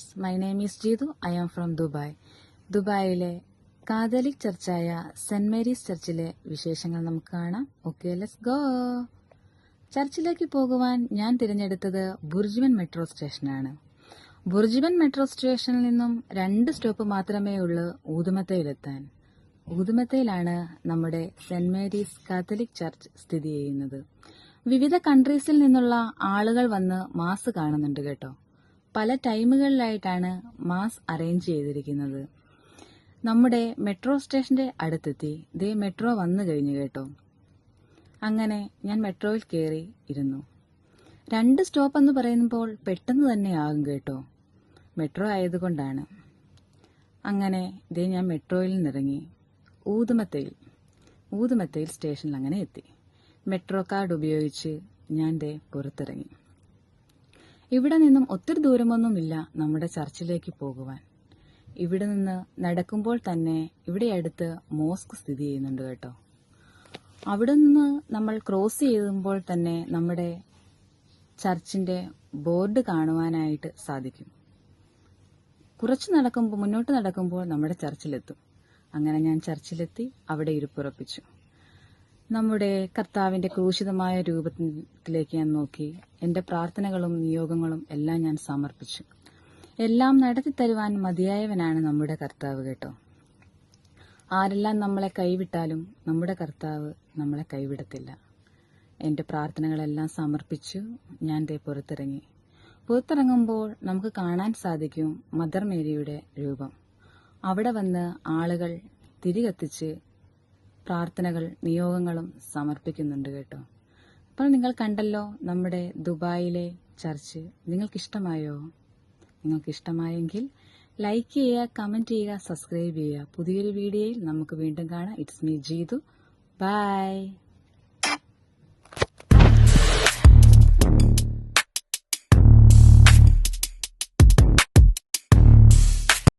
Friends, my name is Jeethu. I am from Dubai. ദുബായിലെ catholic ചർച്ചായ Saint Mary's ചർച്ചിലെ വിശേഷങ്ങൾ നമുക്ക് കാണാം. Okay, let's go. ചർച്ചിലേക്ക് പോകുവാൻ ഞാൻ തിരഞ്ഞെടുത്തത് ബുർജുവൻ മെട്രോ സ്റ്റേഷനാണ്. ബുർജുവൻ മെട്രോ സ്റ്റേഷനിൽ നിന്നും 2 സ്റ്റോപ്പ് മാത്രമേ ഉള്ളൂ ഊതുമത്തയിലെത്താൻ. ഊതുമത്തയിലാണ് നമ്മുടെ സെന്റ് മേരീസ് കാത്തലിക് ചർച്ച് സ്ഥിതി ചെയ്യുന്നത്. വിവിധ കൺട്രീസിൽ നിന്നുള്ള ആളുകൾ വന്ന് മാസ് കാണുന്നുണ്ട് കേട്ടോ. പല ടൈമുകളിലായിട്ടാണ് മാസ് അറേഞ്ച് ചെയ്തിരിക്കുന്നത്. നമ്മുടെ മെട്രോ സ്റ്റേഷന്റെ അടുത്തെത്തി. ദേ മെട്രോ വന്നു കഴിഞ്ഞു കേട്ടോ. അങ്ങനെ ഞാൻ മെട്രോയിൽ കയറി ഇരുന്നു. 2 സ്റ്റോപ്പ് എന്ന് പറയുമ്പോൾ പെട്ടെന്ന് തന്നെ ആകും കേട്ടോ, മെട്രോ ആയതുകൊണ്ടാണ്. അങ്ങനെ ദേ ഞാൻ മെട്രോയിൽ നിന്നിറങ്ങി ഊതുമത്തയിൽ സ്റ്റേഷനിൽ അങ്ങനെ എത്തി. മെട്രോ കാർഡ് ഉപയോഗിച്ച് ഞാൻ ദേ പുറത്തിറങ്ങി. ഇവിടെ നിന്നും ഒത്തിരി ദൂരമൊന്നുമില്ല നമ്മുടെ ചർച്ചിലേക്ക് പോകുവാൻ. ഇവിടെ നിന്ന് നടക്കുമ്പോൾ തന്നെ ഇവിടെ അടുത്ത് മോസ്ക് സ്ഥിതി ചെയ്യുന്നുണ്ട് കേട്ടോ. അവിടെ നിന്ന് നമ്മൾ ക്രോസ് ചെയ്യുമ്പോൾ തന്നെ നമ്മുടെ ചർച്ചിന്റെ ബോർഡ് കാണുവാനായിട്ട് സാധിക്കും. മുന്നോട്ട് നടക്കുമ്പോൾ നമ്മുടെ ചർച്ചിലെത്തും. അങ്ങനെ ഞാൻ ചർച്ചിലെത്തി അവിടെ ഇരിപ്പുറപ്പിച്ചു. നമ്മുടെ കർത്താവിന്റെ ക്രൂശിതമായ രൂപത്തിലേക്ക് ഞാൻ നോക്കി. എന്റെ പ്രാർത്ഥനകളും നിയോഗങ്ങളും എല്ലാം ഞാൻ സമർപ്പിച്ചു. എല്ലാം നടത്തിത്തരുവാൻ മതിയായവനാണ് നമ്മുടെ കർത്താവ് കേട്ടോ. ആരെല്ലാം നമ്മളെ കൈവിട്ടാലും നമ്മുടെ കർത്താവ് നമ്മളെ കൈവിടത്തില്ല. എന്റെ പ്രാർത്ഥനകളെല്ലാം സമർപ്പിച്ചു. ഞാൻ ദേ പുറത്തിറങ്ങുമ്പോൾ നമുക്ക് കാണാൻ സാധിക്കും മദർ മേരിയുടെ രൂപം. അവിടെ വന്ന് ആളുകൾ തിരികത്തിച്ച് പ്രാർത്ഥനകൾ നിയോഗങ്ങളും സമർപ്പിക്കുന്നുണ്ട് കേട്ടോ. അപ്പോൾ നിങ്ങൾ കണ്ടല്ലോ നമ്മുടെ ദുബായിലെ ചർച്ച്. നിങ്ങൾക്കിഷ്ടമായോ? നിങ്ങൾക്കിഷ്ടമായെങ്കിൽ ലൈക്ക് ചെയ്യുക, കമന്റ് ചെയ്യുക, സബ്സ്ക്രൈബ് ചെയ്യുക. പുതിയൊരു വീഡിയോയിൽ നമുക്ക് വീണ്ടും കാണാം. It's me Jeethu. ബൈ.